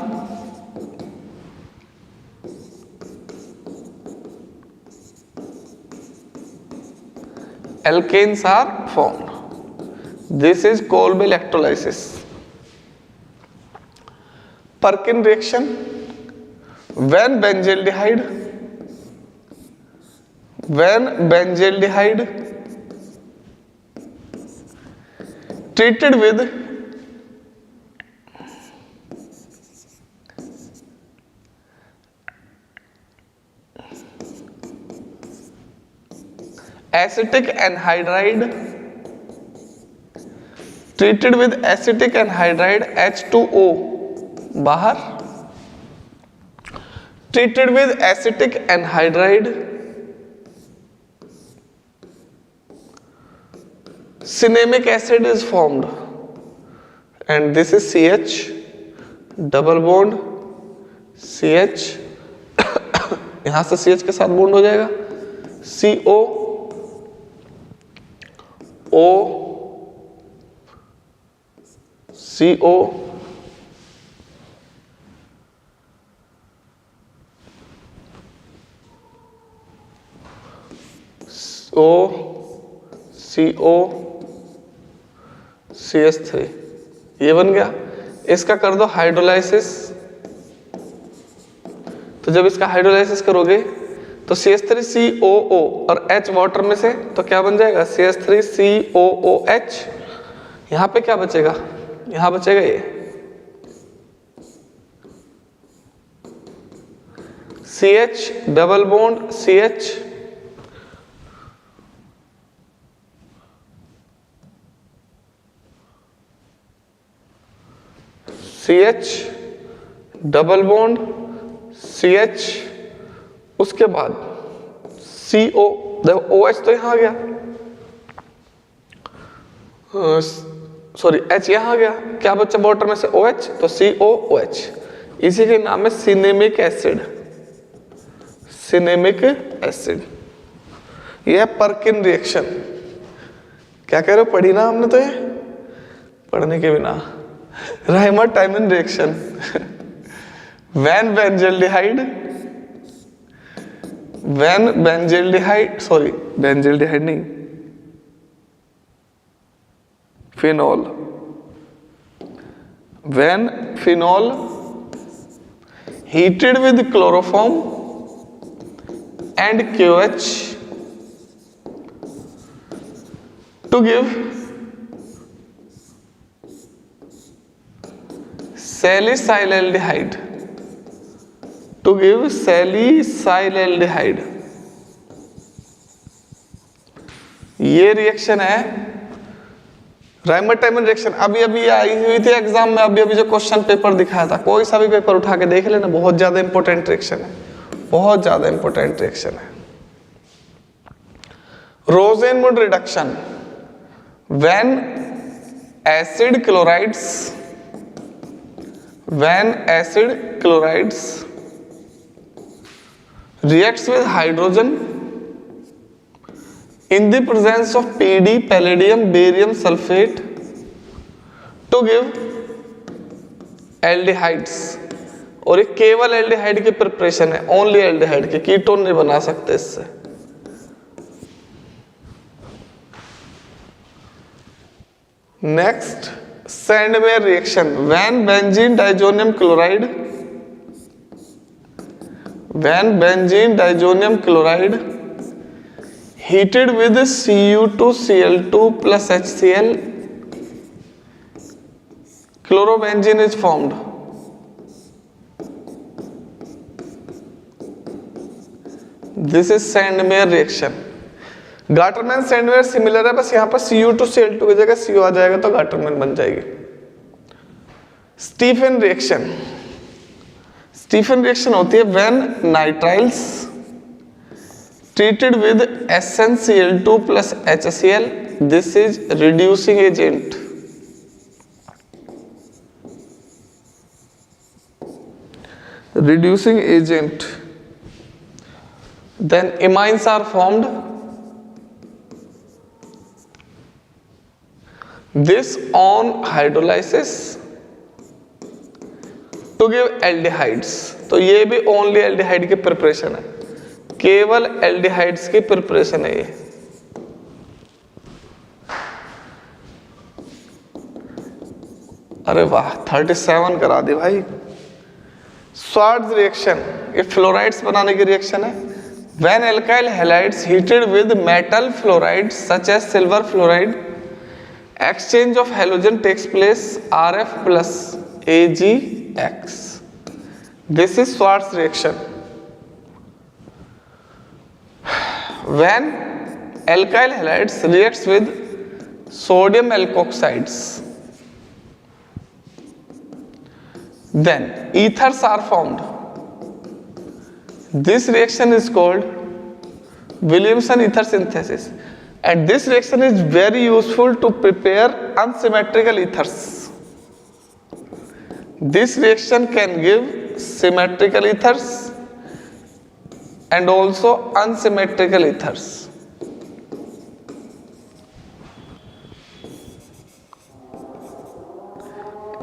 alkanes are formed. This is called by electrolysis. Perkin reaction, when benzaldehyde treated with acetic anhydride, H2O बाहर, treated with acetic anhydride, cinnamic acid is formed, and this is CH, double bond CH, यहां से CH के साथ बॉन्ड हो जाएगा, CO O CO O CO CH3, ये बन गया। इसका कर दो हाइड्रोलाइसिस, तो जब इसका हाइड्रोलाइसिस करोगे तो CH3COO और H वाटर में से, तो क्या बन जाएगा CH3COOH। यहां पे क्या बचेगा, यहां बचेगा ये CH double bond CH, CH double bond CH, उसके बाद CO, देखो OH तो यहां आ गया, सॉरी H यहां आ गया, क्या बच्चा वाटर में से OH, तो COOH, इसी के नाम है सिनेमिक एसिड। यह है पर्किन रिएक्शन। क्या कह रहे हो, पढ़ी ना हमने तो ये, पढ़ने के बिना। राइमर-टाइमन रिएक्शन, when benzaldehyde नहीं, phenol, when phenol heated with chloroform and KOH to give salicylaldehyde, ये रिएक्शन है राइमर-टाइमन रिएक्शन। अभी आई हुई थी एग्जाम में, अभी जो क्वेश्चन पेपर दिखाया था, कोई सा भी पेपर उठा के देख लेना, बहुत ज्यादा इंपॉर्टेंट रिएक्शन है, रोसेनवुड reduction, when acid chlorides reacts with hydrogen in the presence of PD, palladium, barium sulfate to give aldehydes, और ये केवल एल्डिहाइड की प्रिपरेशन है, ओनली एल्डिहाइड की, कीटोन नहीं बना सकते इससे। Next Sandmeyer reaction, when benzene diazonium chloride heated with Cu2Cl2 plus HCl, chlorobenzene is formed. This is Sandmeyer reaction. Gattermann Sandmeyer similar है, बस यहाँ पर Cu2Cl2 की जगह CO आ जाएगा तो गाटरमैन बन जाएगी। स्टीफन रिएक्शन होती है when nitriles treated with SnCl2 plus HCl, this is reducing agent. Then imines are formed. This on hydrolysis to give aldehydes, तो ये भी ओनली एल्डिहाइड की प्रिपरेशन है, केवल एल्डिहाइड्स की प्रिपरेशन है ये। अरे वाह 37 करा दी भाई। स्वार्ट्ज रिएक्शन, ये फ्लोराइड्स बनाने की रिएक्शन है। When alkyl halides heated with metal fluorides such as silver fluoride, exchange of halogen takes place Rf plus AgX. This is Schwarz reaction. When alkyl halides reacts with sodium alkoxides, then ethers are formed. This reaction is called Williamson ether synthesis. And this reaction is very useful to prepare unsymmetrical ethers. This reaction can give symmetrical ethers and also unsymmetrical ethers.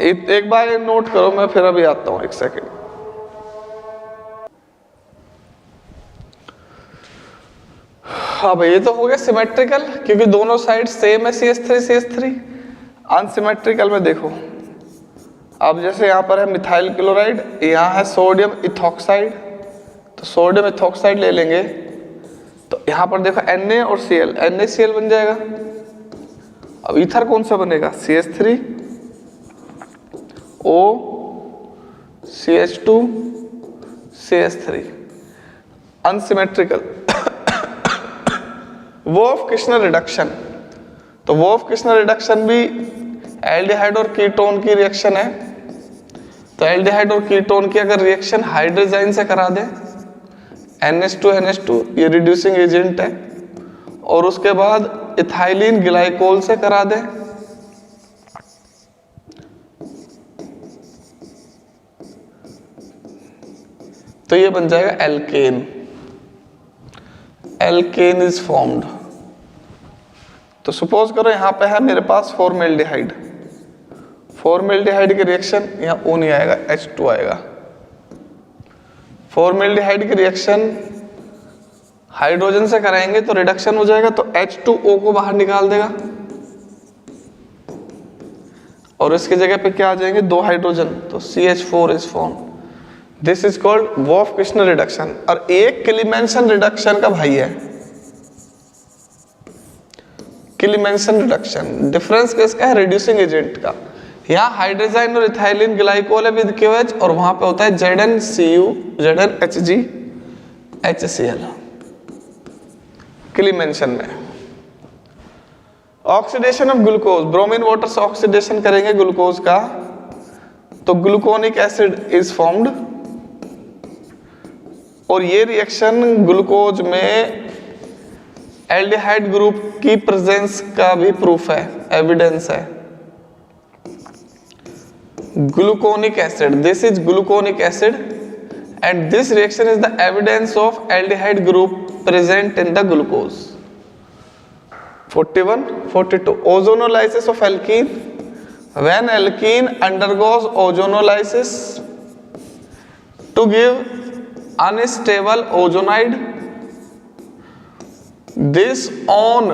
एक बार नोट करो, मैं फिर अभी आता हूं, एक सेकेंड। अब ये तो हो गया सिमेट्रिकल, क्योंकि दोनों साइड सेम है CH3 CH3। अनसिमेट्रिकल में देखो, अब जैसे यहाँ पर है मिथाइल क्लोराइड, यहाँ है सोडियम इथॉक्साइड, तो सोडियम इथॉक्साइड ले लेंगे, तो यहाँ पर देखो Na और Cl, NaCl बन जाएगा। अब ईथर कौन सा बनेगा? CH3 O CH2 CH3। Unsymmetrical वोल्फ-किर्शनर reduction, तो वोल्फ-किर्शनर रिडक्शन भी एल्डिहाइड और कीटोन की रिएक्शन है। तो एल्डिहाइड और कीटोन की अगर रिएक्शन हाइड्रोजाइन से करा दें, NH2 ये रिड्यूसिंग एजेंट है, और उसके बाद इथाइलिन ग्लाइकोल से करा दें, तो ये बन जाएगा एल्केन। Alkane is formed. तो सपोज करो यहाँ पे है मेरे पास फॉर्मेल्डिहाइड, फॉर्मेल्डिहाइड की रिएक्शन, यहाँ O नहीं आएगा, H2 आएगा। फॉर्मेल्डिहाइड की रिएक्शन हाइड्रोजन से कराएंगे तो रिडक्शन हो जाएगा, तो H2O को बाहर निकाल देगा, और इसकी जगह पे क्या आ जाएंगे? 2 हाइड्रोजन, तो CH4 is form. This is called Wolff Kishner reduction. और एक क्लीमेंसन रिडक्शन का भाई है क्लीमेंसन रिडक्शन। डिफरेंस किसका है? रिड्यूसिंग एजेंट का। यहाँ हाइड्रोजाइन और इथाइलिन ग्लाइकोल है विद KOH, और वहां पे होता है ZnCu ZnHg HCl क्लीमेंसन में। Oxidation of glucose, bromine water से ऑक्सीडेशन करेंगे ग्लूकोज का, तो ग्लूकोनिक एसिड इज फॉर्म्ड, और ये रिएक्शन ग्लूकोज में एल्डिहाइड ग्रुप की प्रेजेंस का भी प्रूफ है, एविडेंस है। Gluconic acid, this is gluconic acid, and this reaction is the evidence of aldehyde group present in the glucose. 41, 42 ozonolysis of alkene, when alkene undergoes ozonolysis to give unstable ozonide, this on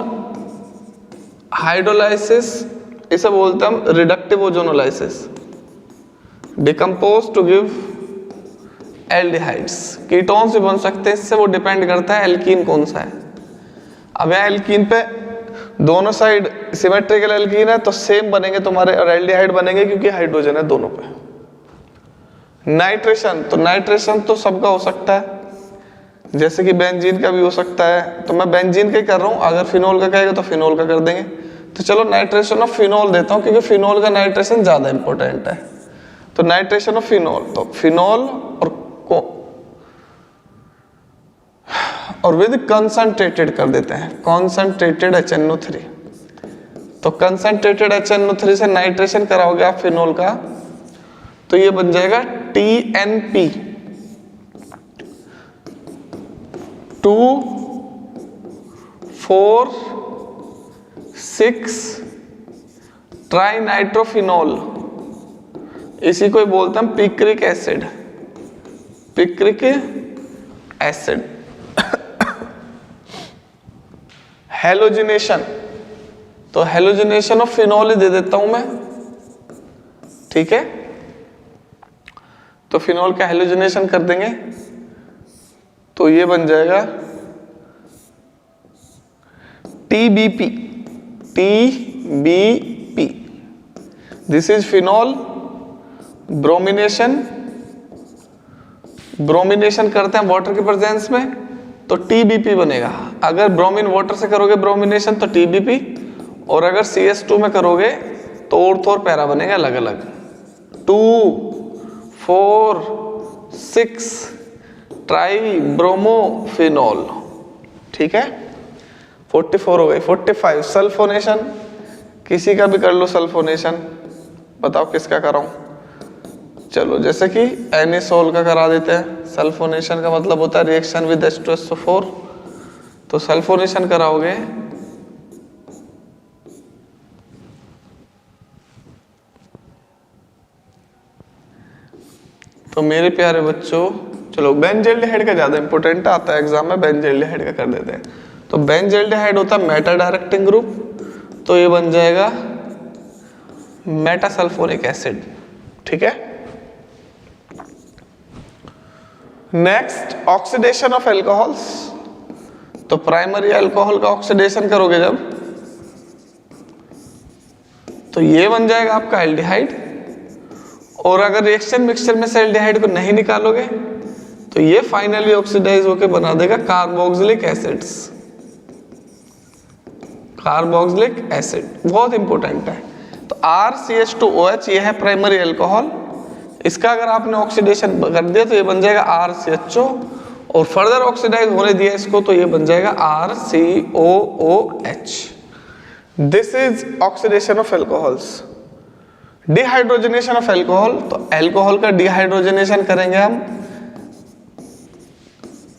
hydrolysis, इसे बोलते हैं reductive ozonolysis, decompose to give aldehydes. Ketones भी बन सकते हैं इससे, वो डिपेंड करता है एल्कीन कौन सा है। अब यहाँ एल्कीन पे दोनों साइड सिमेट्रिकल एल्कीन है तो सेम बनेंगे तुम्हारे, और एल्डिहाइड बनेंगे क्योंकि हाइड्रोजन है दोनों पे। नाइट्रेशन, तो नाइट्रेशन तो सबका हो सकता है, जैसे कि बेंजीन का भी हो सकता है, तो मैं बेंजीन का ही कर रहा हूँ, अगर फिनोल का कहेगा तो फिनोल का कर देंगे। तो चलो नाइट्रेशन ऑफ फिनोल देता हूँ, क्योंकि फिनोल का नाइट्रेशन ज़्यादा इंपॉर्टेंट है। तो नाइट्रेशन ऑफ फिनोल, तो फिनोल और विद कंसंट्रेटेड कर देते हैं, कंसंट्रेटेड HNO3। तो कंसंट्रेटेड HNO3 से नाइट्रेशन कराओगे आप फिनोल का, तो ये बन जाएगा TNP 2,4,6 ट्राइनाइट्रोफिनोल, इसी को बोलते हैं picric acid, picric acid. Halogenation, तो हेलोजिनेशन ऑफ फिनोल दे देता हूं मैं, ठीक है, तो फिनॉल का हेलोजनेशन कर देंगे तो ये बन जाएगा TBP, TBP। This is phenol bromination, bromination करते हैं वाटर के प्रेजेंस में तो TBP बनेगा। अगर ब्रोमीन वाटर से करोगे ब्रोमिनेशन तो TBP, और अगर CS2 में करोगे तो ऑर्थ और पैरा बनेगा अलग अलग। 2, 4, 6 ट्राई ब्रोमोफिनॉल, ठीक है। 44 हो गई। 45 सल्फोनेशन, किसी का भी कर लो सल्फोनेशन, बताओ किसका कराऊं। चलो जैसे कि एनिसोल का करा देते हैं। सल्फोनेशन का मतलब होता है रिएक्शन विद H2SO4, तो सल्फोनेशन कराओगे तो मेरे प्यारे बच्चों, चलो बेंजल्डिहाइड का ज्यादा इंपॉर्टेंट आता है एग्जाम में, बेंजल्डिहाइड का कर देते हैं। तो बेंजल्डिहाइड होता है मेटा डायरेक्टिंग ग्रुप, तो ये बन जाएगा मेटासल्फोनिक एसिड, ठीक है। नेक्स्ट ऑक्सीडेशन ऑफ एल्कोहल्स, तो प्राइमरी अल्कोहल का ऑक्सीडेशन करोगे जब तो ये बन जाएगा आपका एल्डिहाइड, और अगर रिएक्शन मिक्सचर में से एल्डिहाइड को नहीं निकालोगे तो ये फाइनली ऑक्सीडाइज होकर बना देगा कार्बोक्सिलिक एसिड्स, कार्बोक्सिलिक एसिड, बहुत इंपॉर्टेंट है। तो RCH2OH ये है प्राइमरी अल्कोहल, इसका अगर आपने ऑक्सीडेशन कर दिया तो ये बन जाएगा RCHO, और फर्दर ऑक्सीडाइज होने दिया इसको तो ये बन जाएगा RCOOH। This is oxidation of alcohols. Dehydrogenation of alcohol, तो एल्कोहल का डिहाइड्रोजनेशन करेंगे हम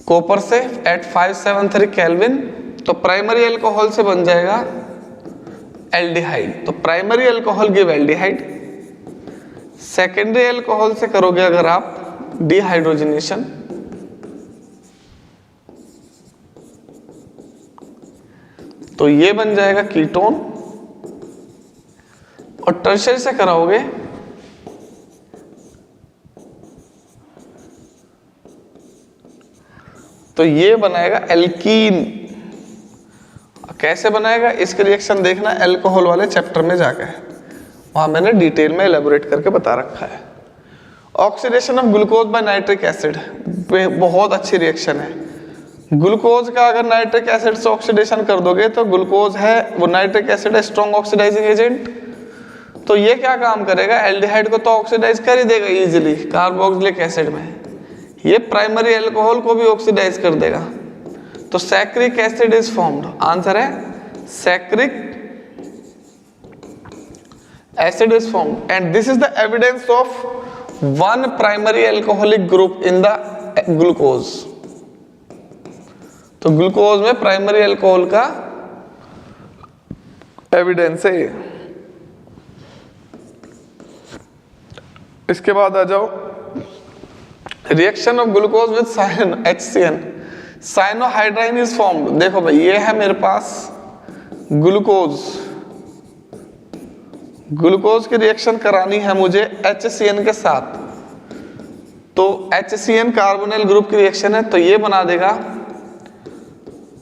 कॉपर से एट 573 केल्विन, तो प्राइमरी अल्कोहल से बन जाएगा एल्डिहाइड, तो primary alcohol give aldehyde. Secondary alcohol से करोगे अगर आप डिहाइड्रोजनेशन तो ये बन जाएगा कीटोन, और टर्शियरी से कराओगे तो ये बनाएगा एल्कीन। कैसे बनाएगा इसके रिएक्शन देखना अल्कोहल वाले चैप्टर में जाकर, वहां मैंने डिटेल में एलैबोरेट करके बता रखा है। Oxidation of glucose by nitric acid, बहुत अच्छी रिएक्शन है। ग्लूकोज का अगर नाइट्रिक एसिड से ऑक्सीडेशन कर दोगे तो ग्लूकोज है वो नाइट्रिक एसिड है स्ट्रॉन्ग ऑक्सीडाइजिंग एजेंट, तो ये क्या काम करेगा, एल्डिहाइड को तो ऑक्सीडाइज कर ही देगा इजीली कार्बोक्सिलिक एसिड में, ये प्राइमरी अल्कोहल को भी ऑक्सीडाइज कर देगा, तो saccharic acid is formed. Answer है saccharic acid is formed, and this is the evidence of one primary alcoholic group in the glucose. तो ग्लूकोज में प्राइमरी अल्कोहल का एविडेंस है। इसके बाद आ जाओ reaction of glucose with HCN, cyanohydrin is formed. देखो भाई ये है मेरे पास ग्लूकोज, ग्लूकोज की रिएक्शन करानी है मुझे HCN के साथ, तो HCN कार्बोनिल ग्रुप की रिएक्शन है तो ये बना देगा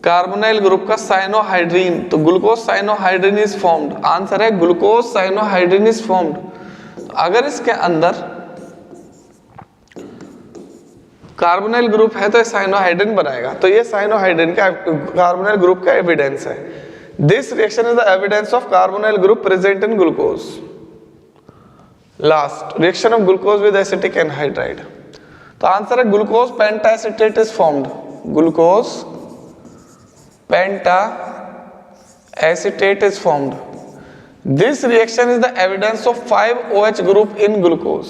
कार्बोनिल ग्रुप का साइनोहाइड्रीन, तो glucose cyanohydrin is formed. Answer है ग्लूकोज साइनोहाइड्रीन इज फॉर्म्ड। अगर इसके अंदर कार्बोनिल ग्रुप है तो साइनोहाइड्रीन बनाएगा, तो ये साइनोहाइड्रीन का कार्बोनिल ग्रुप का एविडेंस है। This reaction is the evidence of carbonyl group present in glucose. Last reaction of glucose with acetic anhydride, तो आंसर है glucose pentaacetate is formed, glucose pentaacetate is formed. This reaction is the evidence of 5OH group in glucose.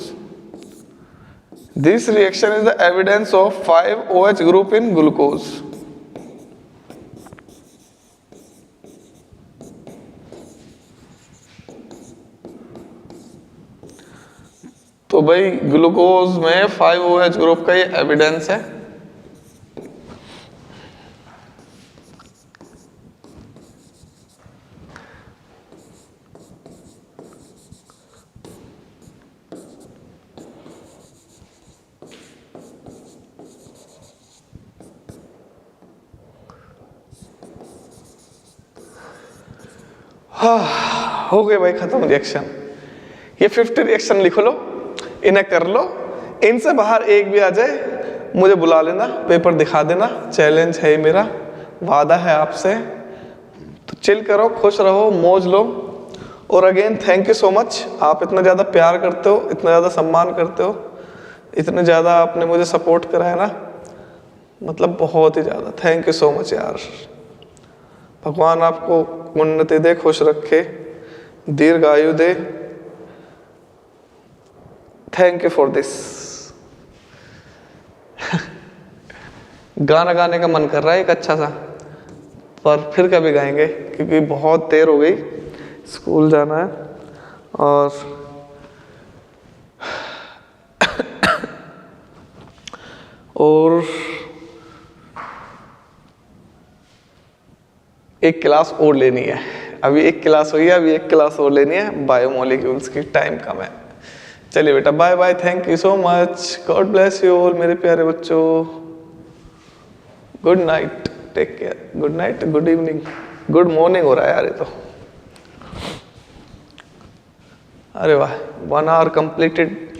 This reaction is the evidence of 5OH group in glucose. तो भाई ग्लूकोज में 5OH ग्रुप का ये एविडेंस है। हाँ, हो गए भाई खत्म रिएक्शन। ये 50 रिएक्शन लिख लो, इन्हें कर लो, इनसे बाहर एक भी आ जाए मुझे बुला लेना, पेपर दिखा देना, चैलेंज है मेरा, वादा है आपसे। तो चिल करो, खुश रहो, मौज लो। और again thank you so much, आप इतना ज़्यादा प्यार करते हो, इतना ज़्यादा सम्मान करते हो, इतने ज़्यादा आपने मुझे सपोर्ट करा है ना, मतलब बहुत ही ज़्यादा थैंक यू सो मच यार। भगवान आपको उन्नति दे, खुश रखे, दीर्घ आयु दे। Thank you for this. गाना गाने का मन कर रहा है एक अच्छा सा, पर फिर कभी गाएंगे क्योंकि बहुत देर हो गई, स्कूल जाना है। और एक क्लास और लेनी है, अभी एक क्लास हुई है, अभी एक क्लास और लेनी है बायोमोलिक्यूल्स की, टाइम कम है। चलिए बेटा, bye bye, thank you so much, God bless you all मेरे प्यारे बच्चों। Good night, take care, good night, good evening, good morning हो रहा है यार ये तो। अरे वाह, 1 hour कंप्लीटेड।